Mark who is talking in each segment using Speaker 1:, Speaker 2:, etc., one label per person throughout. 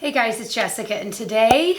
Speaker 1: Hey guys, it's Jessica, and today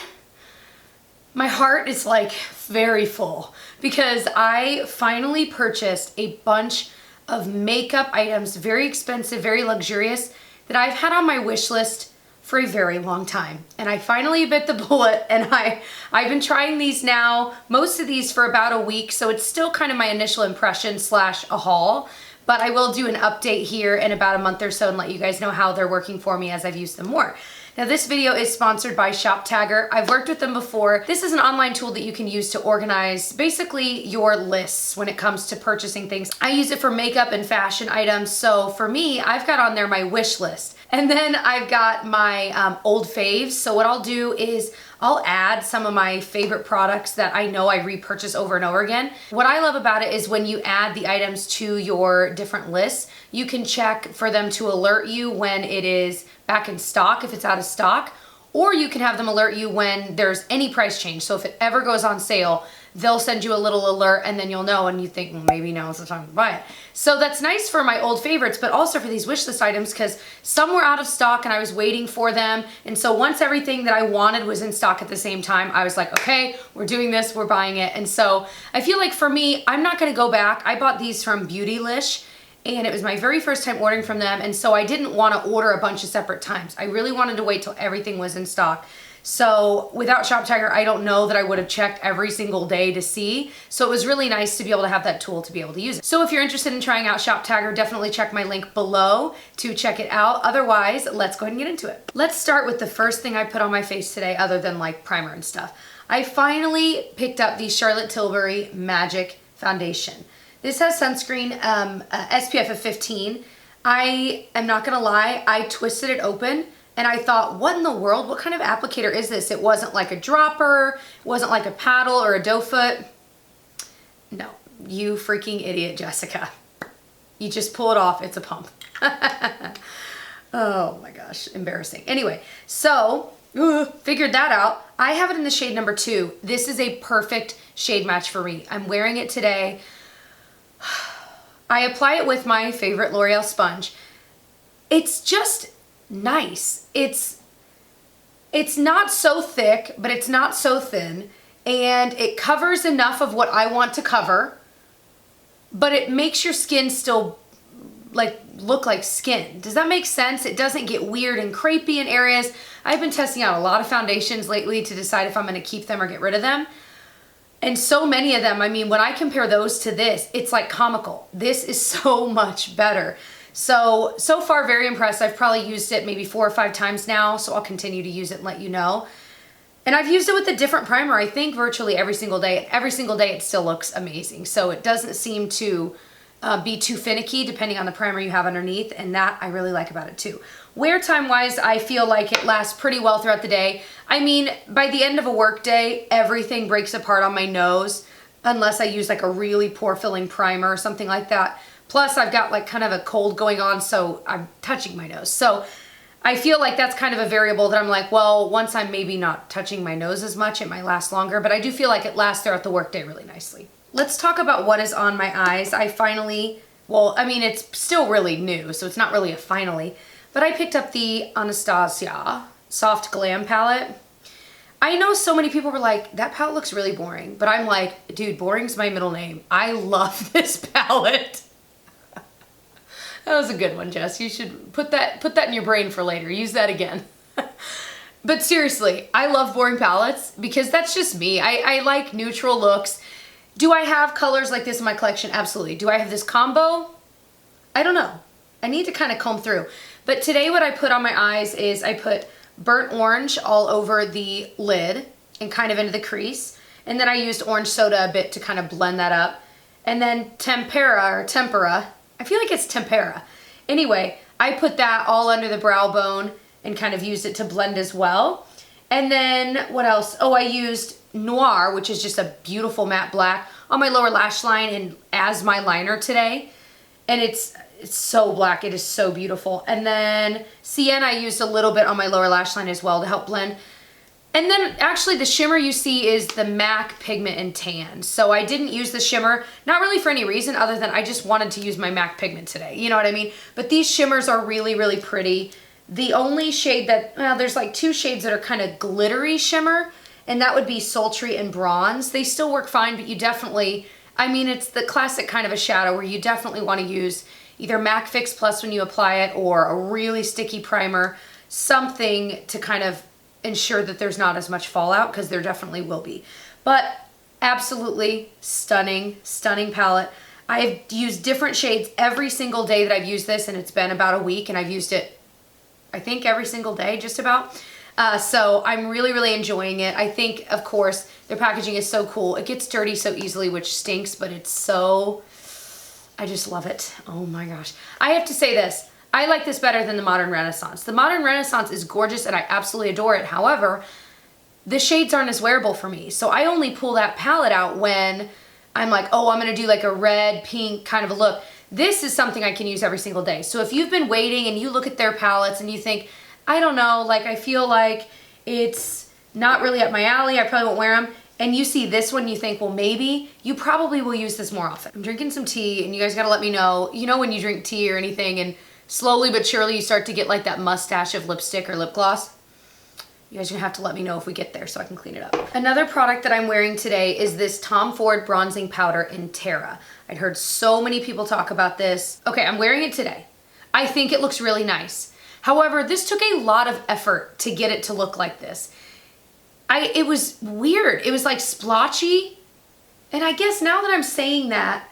Speaker 1: my heart is like very full because I finally purchased a bunch of makeup items, very expensive, very luxurious, that I've had on my wish list for a very long time. And I finally bit the bullet, and I've been trying these now, most of these for about a week, so it's still kind of my initial impression slash a haul. But I will do an update here in about a month or so and let you guys know how they're working for me as I've used them more. Now this video is sponsored by Shoptagr. I've worked with them before. This is an online tool that you can use to organize basically your lists when it comes to purchasing things. I use it for makeup and fashion items. So for me, I've got on there my wish list. And then I've got my old faves. So what I'll do is I'll add some of my favorite products that I know I repurchase over and over again. What I love about it is when you add the items to your different lists, you can check for them to alert you when it is back in stock, if it's out of stock, or you can have them alert you when there's any price change. So if it ever goes on sale, they'll send you a little alert and then you'll know and you think, well, maybe now is the time to buy it. So that's nice for my old favorites, but also for these wish list items because some were out of stock and I was waiting for them. And so once everything that I wanted was in stock at the same time, I was like, okay, we're doing this, we're buying it. And so I feel like for me, I'm not gonna go back. I bought these from Beautylish, and it was my very first time ordering from them, and so I didn't want to order a bunch of separate times. I really wanted to wait till everything was in stock. So without Shoptagr, I don't know that I would have checked every single day to see. So it was really nice to be able to have that tool to be able to use it. So if you're interested in trying out Shoptagr, definitely check my link below to check it out. Otherwise, let's go ahead and get into it. Let's start with the first thing I put on my face today other than like primer and stuff. I finally picked up the Charlotte Tilbury Magic Foundation. This has sunscreen, SPF of 15. I am not gonna lie, I twisted it open and I thought, what in the world? What kind of applicator is this? It wasn't like a dropper, it wasn't like a paddle or a doe foot. No, you freaking idiot, Jessica. You just pull it off, it's a pump. Oh my gosh, embarrassing. Anyway, so figured that out. I have it in the shade number 2. This is a perfect shade match for me. I'm wearing it today. I apply it with my favorite L'Oreal sponge. It's just nice. It's not so thick, but it's not so thin, and it covers enough of what I want to cover, but it makes your skin still like look like skin. Does that make sense? It doesn't get weird and crepey in areas. I've been testing out a lot of foundations lately to decide if I'm going to keep them or get rid of them. And so many of them, I mean, when I compare those to this, it's like comical. This is so much better. So far, very impressed. I've probably used it maybe 4 or 5 times now, so I'll continue to use it and let you know. And I've used it with a different primer, I think, virtually every single day. Every single day, it still looks amazing. So it doesn't seem to be too finicky depending on the primer you have underneath, and that I really like about it too. Wear time wise, I feel like it lasts pretty well throughout the day. I mean, by the end of a work day, everything breaks apart on my nose unless I use like a really pore filling primer or something like that. Plus I've got like kind of a cold going on, so I'm touching my nose. So I feel like that's kind of a variable that I'm like, well, once I'm maybe not touching my nose as much, it might last longer, but I do feel like it lasts throughout the work day really nicely. Let's talk about what is on my eyes. I finally, well, I mean, it's still really new, so it's not really a finally, but I picked up the Anastasia Soft Glam palette. I know so many people were like, that palette looks really boring, but I'm like, dude, boring's my middle name. I love this palette. That was a good one, Jess. You should put that in your brain for later. Use that again. But seriously, I love boring palettes because that's just me. I like neutral looks. Do I have colors like this in my collection? Absolutely. Do I have this combo? I don't know. I need to kind of comb through. But today what I put on my eyes is I put burnt orange all over the lid and kind of into the crease. And then I used orange soda a bit to kind of blend that up. And then tempera. I feel like it's tempera. Anyway, I put that all under the brow bone and kind of used it to blend as well. And then what else? Oh, I used Noir, which is just a beautiful matte black, on my lower lash line and as my liner today. And it's so black. It is so beautiful. And then Sienna I used a little bit on my lower lash line as well to help blend. And then actually the shimmer you see is the MAC Pigment in Tan. So I didn't use the shimmer, not really for any reason other than I just wanted to use my MAC pigment today. You know what I mean? But these shimmers are really, really pretty. The only shade that, well, there's like 2 shades that are kind of glittery shimmer, and that would be Sultry and Bronze. They still work fine, but you definitely, I mean, it's the classic kind of a shadow where you definitely want to use either MAC Fix Plus when you apply it or a really sticky primer, something to kind of ensure that there's not as much fallout, because there definitely will be. But absolutely stunning, stunning palette. I've used different shades every single day that I've used this, and it's been about a week, and I've used it, I think, every single day, just about. So I'm really, really enjoying it. I think, of course, their packaging is so cool. It gets dirty so easily, which stinks, but it's so, I just love it. Oh my gosh. I have to say this. I like this better than the Modern Renaissance. The Modern Renaissance is gorgeous and I absolutely adore it. However, the shades aren't as wearable for me. So I only pull that palette out when I'm like, oh, I'm gonna do like a red, pink kind of a look. This is something I can use every single day. So if you've been waiting and you look at their palettes and you think, I don't know, like I feel like it's not really up my alley, I probably won't wear them, and you see this one, you think, well, maybe, you probably will use this more often. I'm drinking some tea, and you guys gotta let me know, you know when you drink tea or anything, and slowly but surely you start to get like that mustache of lipstick or lip gloss? You guys are gonna have to let me know if we get there so I can clean it up. Another product that I'm wearing today is this Tom Ford Bronzing Powder in Terra. I'd heard so many people talk about this. Okay, I'm wearing it today. I think it looks really nice. However, this took a lot of effort to get it to look like this. It was weird. It was like splotchy. And I guess now that I'm saying that,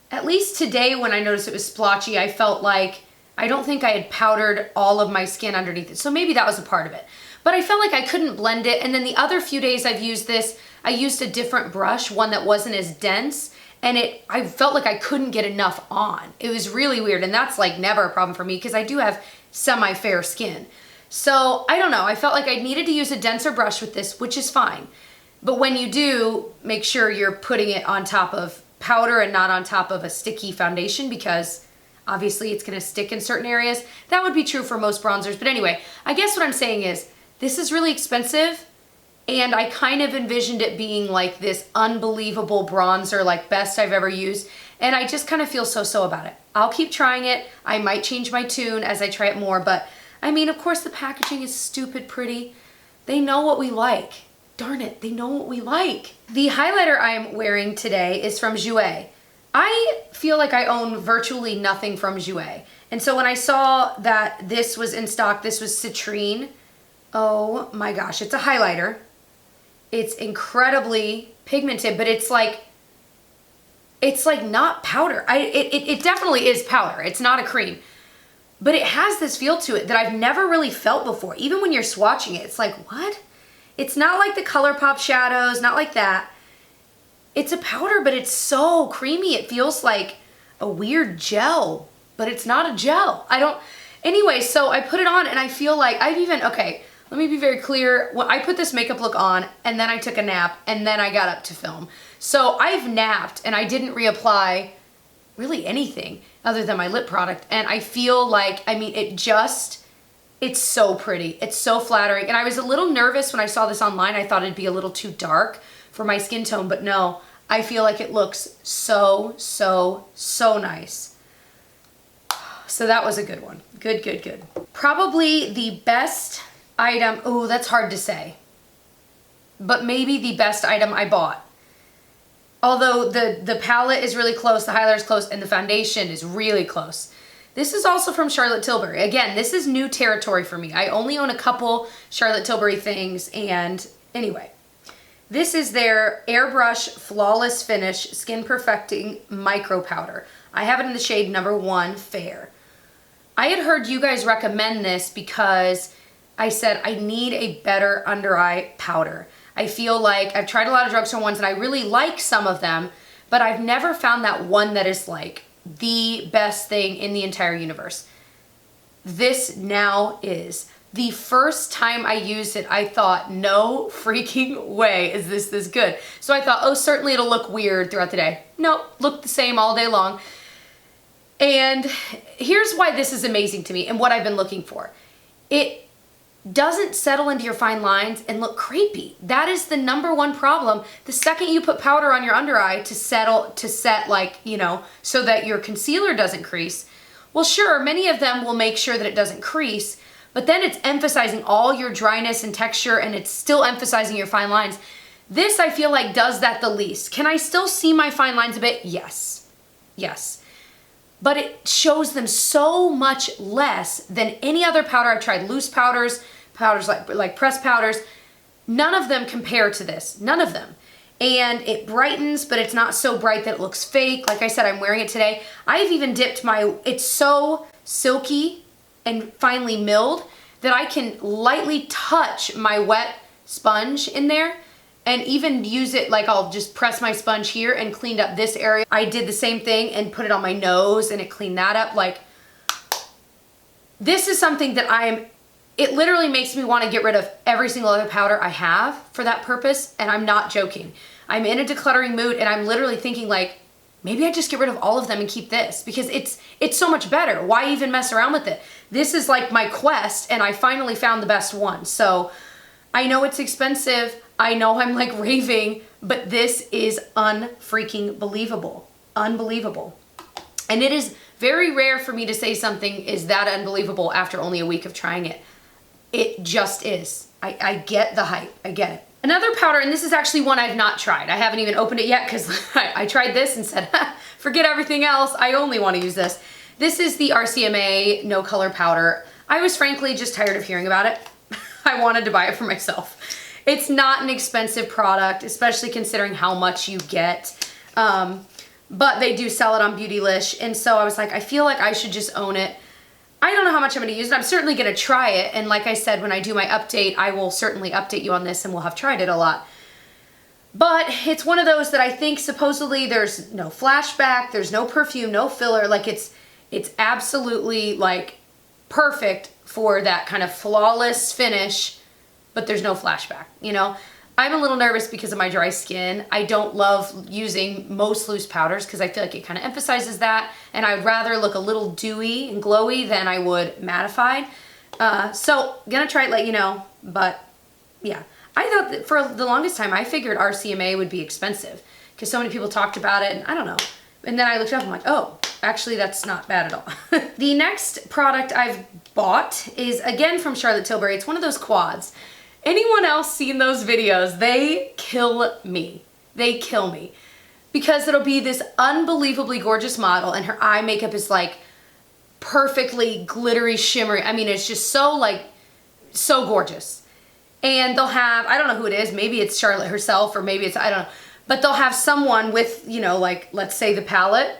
Speaker 1: at least today when I noticed it was splotchy, I felt like I don't think I had powdered all of my skin underneath it. So maybe that was a part of it. But I felt like I couldn't blend it. And then the other few days I've used this, I used a different brush, one that wasn't as dense. And I felt like I couldn't get enough on. It was really weird. And that's like never a problem for me because I do have semi-fair skin. So I don't know, I felt like I needed to use a denser brush with this, which is fine. But when you do, make sure you're putting it on top of powder and not on top of a sticky foundation, because obviously it's gonna stick in certain areas. That would be true for most bronzers. But anyway, I guess what I'm saying is, this is really expensive, and I kind of envisioned it being like this unbelievable bronzer, like best I've ever used, and I just kind of feel so-so about it. I'll keep trying it. I might change my tune as I try it more, but I mean, of course the packaging is stupid pretty. They know what we like. Darn it, they know what we like. The highlighter I'm wearing today is from Jouer. I feel like I own virtually nothing from Jouer. And so when I saw that this was in stock, this was Citrine. Oh my gosh, it's a highlighter. It's incredibly pigmented, but it's like not powder. It definitely is powder. It's not a cream. But it has this feel to it that I've never really felt before. Even when you're swatching it, it's like, what? It's not like the ColourPop shadows, not like that. It's a powder, but it's so creamy. It feels like a weird gel, but it's not a gel. Anyway, so I put it on and I feel like okay, let me be very clear. When I put this makeup look on and then I took a nap and then I got up to film. So I've napped and I didn't reapply really anything other than my lip product. And I feel like, I mean, it's so pretty. It's so flattering. And I was a little nervous when I saw this online. I thought it'd be a little too dark for my skin tone, but no, I feel like it looks so, so, so nice. So that was a good one. Good, good, good. Probably the best item, oh, that's hard to say, but maybe the best item I bought. Although the palette is really close, the highlighter is close, and the foundation is really close. This is also from Charlotte Tilbury. Again, this is new territory for me. I only own a couple Charlotte Tilbury things, and anyway. This is their Airbrush Flawless Finish Skin Perfecting Micro Powder. I have it in the shade number 1, Fair. I had heard you guys recommend this because I said I need a better under eye powder. I feel like I've tried a lot of drugstore ones and I really like some of them, but I've never found that one that is like the best thing in the entire universe. This now is. The first time I used it, I thought, no freaking way is this good. So I thought, oh, certainly it'll look weird throughout the day. No, looked the same all day long. And here's why this is amazing to me and what I've been looking for. It doesn't settle into your fine lines and look crepey. That is the number one problem. The second you put powder on your under eye to set like, you know, so that your concealer doesn't crease. Well, sure, many of them will make sure that it doesn't crease, but then it's emphasizing all your dryness and texture, and it's still emphasizing your fine lines. This, I feel like, does that the least. Can I still see my fine lines a bit? Yes. Yes. But it shows them so much less than any other powder I've tried. Loose powders, powders like pressed powders, none of them compare to this. None of them. And it brightens, but it's not so bright that it looks fake. Like I said, I'm wearing it today. I've even dipped my, it's so silky and finely milled that I can lightly touch my wet sponge in there and even use it, like I'll just press my sponge here and cleaned up this area. I did the same thing and put it on my nose and it cleaned that up. Like, this is something that it literally makes me want to get rid of every single other powder I have for that purpose, and I'm not joking. I'm in a decluttering mood and I'm literally thinking like, maybe I just get rid of all of them and keep this because it's so much better. Why even mess around with it? This is like my quest and I finally found the best one. So I know it's expensive. I know I'm like raving, but this is unfreaking believable. Unbelievable. And it is very rare for me to say something is that unbelievable after only a week of trying it. It just is. I get the hype. I get it. Another powder, and this is actually one I've not tried. I haven't even opened it yet because I tried this and said, forget everything else. I only want to use this. This is the RCMA No Color Powder. I was frankly just tired of hearing about it. I wanted to buy it for myself. It's not an expensive product, especially considering how much you get. But they do sell it on Beautylish. And so I was like, I feel like I should just own it. I don't know how much I'm going to use it. I'm certainly going to try it. And like I said, when I do my update, I will certainly update you on this and we'll have tried it a lot. But it's one of those that I think supposedly there's no flashback, there's no perfume, no filler. Like it's absolutely like perfect for that kind of flawless finish, but there's no flashback, you know? I'm a little nervous because of my dry skin. I don't love using most loose powders because I feel like it kind of emphasizes that, and I'd rather look a little dewy and glowy than I would mattified. So gonna try it, let you know, but yeah. I thought that for the longest time, I figured RCMA would be expensive because so many people talked about it, and I don't know. And then I looked it up, I'm like, oh, actually that's not bad at all. The next product I've bought is again from Charlotte Tilbury. It's one of those quads. Anyone else seen those videos? They kill me. They kill me. Because it'll be this unbelievably gorgeous model and her eye makeup is like perfectly glittery, shimmery. I mean, it's just so like, so gorgeous. And they'll have, I don't know who it is, maybe it's Charlotte herself or maybe it's, I don't know. But they'll have someone with, you know, like, let's say the palette,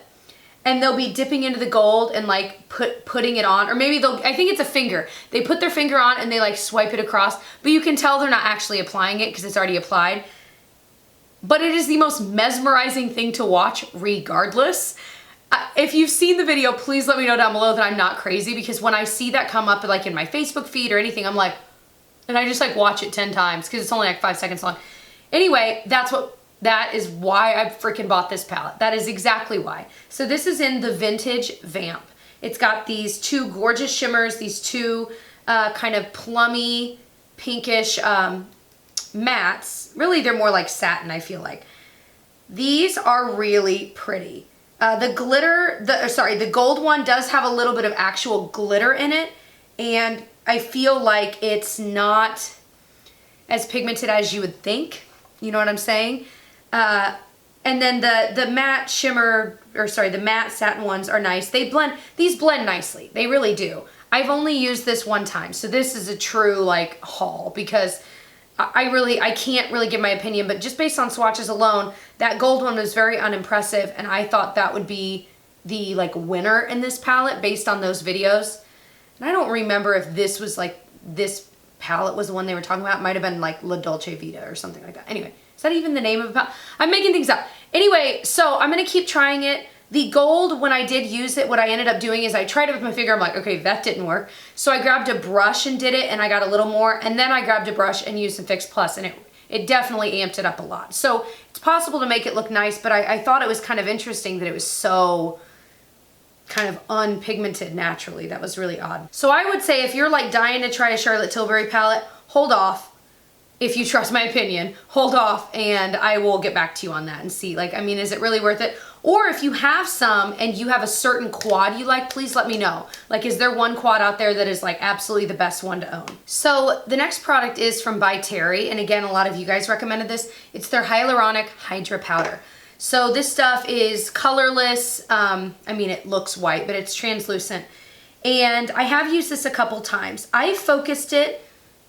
Speaker 1: and they'll be dipping into the gold and like putting it on, or maybe I think it's a finger. They put their finger on and they like swipe it across, but you can tell they're not actually applying it because it's already applied. But it is the most mesmerizing thing to watch regardless. If you've seen the video, please let me know down below that I'm not crazy, because when I see that come up like in my Facebook feed or anything, I'm like, and I just like watch it 10 times because it's only like 5 seconds long. Anyway, that is why I freaking bought this palette. That is exactly why. So this is in the Vintage Vamp. It's got these two gorgeous shimmers, these two kind of plummy, pinkish mattes. Really, they're more like satin, I feel like. These are really pretty. The gold one does have a little bit of actual glitter in it, and I feel like it's not as pigmented as you would think. You know what I'm saying? And then the matte shimmer, the matte satin ones are nice. These blend nicely. They really do. I've only used this one time, so this is a true like haul because I can't really give my opinion, but just based on swatches alone, that gold one was very unimpressive, and I thought that would be the like winner in this palette based on those videos. And I don't remember if this was like, this palette was the one they were talking about. It might have been like La Dolce Vita or something like that. Anyway. Is that even the name of a palette? I'm making things up. Anyway, so I'm going to keep trying it. The gold, when I did use it, what I ended up doing is I tried it with my finger. I'm like, okay, that didn't work. So I grabbed a brush and did it, and I got a little more. And then I grabbed a brush and used some Fix Plus, and it definitely amped it up a lot. So it's possible to make it look nice, but I thought it was kind of interesting that it was so kind of unpigmented naturally. That was really odd. So I would say if you're like dying to try a Charlotte Tilbury palette, hold off. If you trust my opinion, hold off and I will get back to you on that and see, like, I mean, is it really worth it? Or if you have some and you have a certain quad you like, please let me know. Like, is there one quad out there that is like absolutely the best one to own? So the next product is from ByTerry. And again, a lot of you guys recommended this. It's their Hyaluronic Hydra powder. So this stuff is colorless. I mean, it looks white, but it's translucent. And I have used this a couple times. I focused it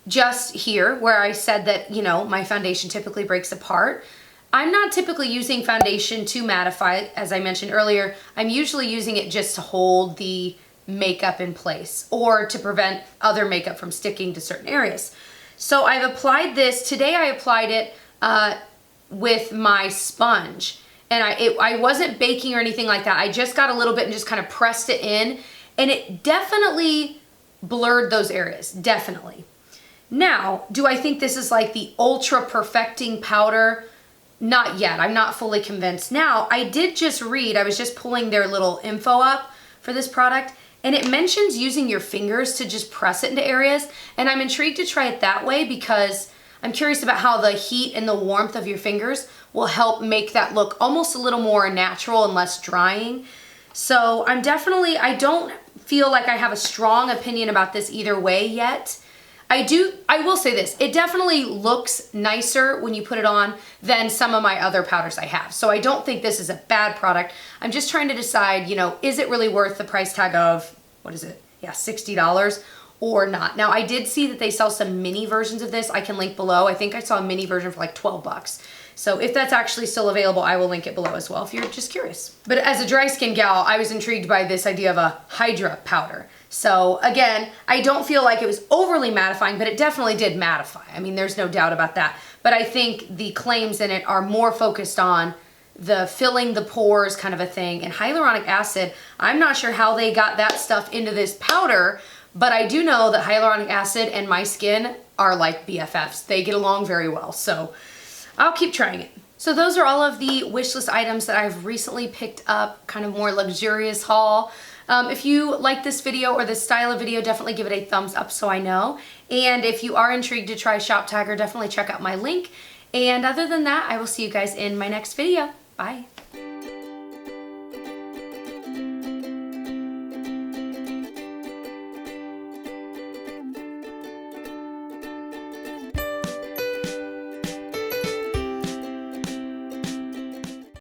Speaker 1: just here where I said that, you know, my foundation typically breaks apart. I'm not typically using foundation to mattify, as I mentioned earlier. I'm usually using it just to hold the makeup in place or to prevent other makeup from sticking to certain areas. So I've applied this. Today I applied it with my sponge. And I wasn't baking or anything like that. I just got a little bit and just kind of pressed it in. And it definitely blurred those areas, definitely. Now, do I think this is like the ultra perfecting powder? Not yet. I'm not fully convinced. Now, I did just read, I was just pulling their little info up for this product, and it mentions using your fingers to just press it into areas. And I'm intrigued to try it that way because I'm curious about how the heat and the warmth of your fingers will help make that look almost a little more natural and less drying. So I don't feel like I have a strong opinion about this either way yet. I will say this, it definitely looks nicer when you put it on than some of my other powders I have. So I don't think this is a bad product. I'm just trying to decide, you know, is it really worth the price tag of, what is it? Yeah, $60 or not. Now I did see that they sell some mini versions of this. I can link below. I think I saw a mini version for like 12 bucks. So if that's actually still available, I will link it below as well if you're just curious. But as a dry skin gal, I was intrigued by this idea of a Hydra powder. So again, I don't feel like it was overly mattifying, but it definitely did mattify. I mean, there's no doubt about that. But I think the claims in it are more focused on the filling the pores kind of a thing. And hyaluronic acid, I'm not sure how they got that stuff into this powder, but I do know that hyaluronic acid and my skin are like BFFs. They get along very well. So I'll keep trying it. So those are all of the wish list items that I've recently picked up, kind of more luxurious haul. If you like this video or this style of video, definitely give it a thumbs up so I know. And if you are intrigued to try Shoptagr, definitely check out my link. And other than that, I will see you guys in my next video. Bye.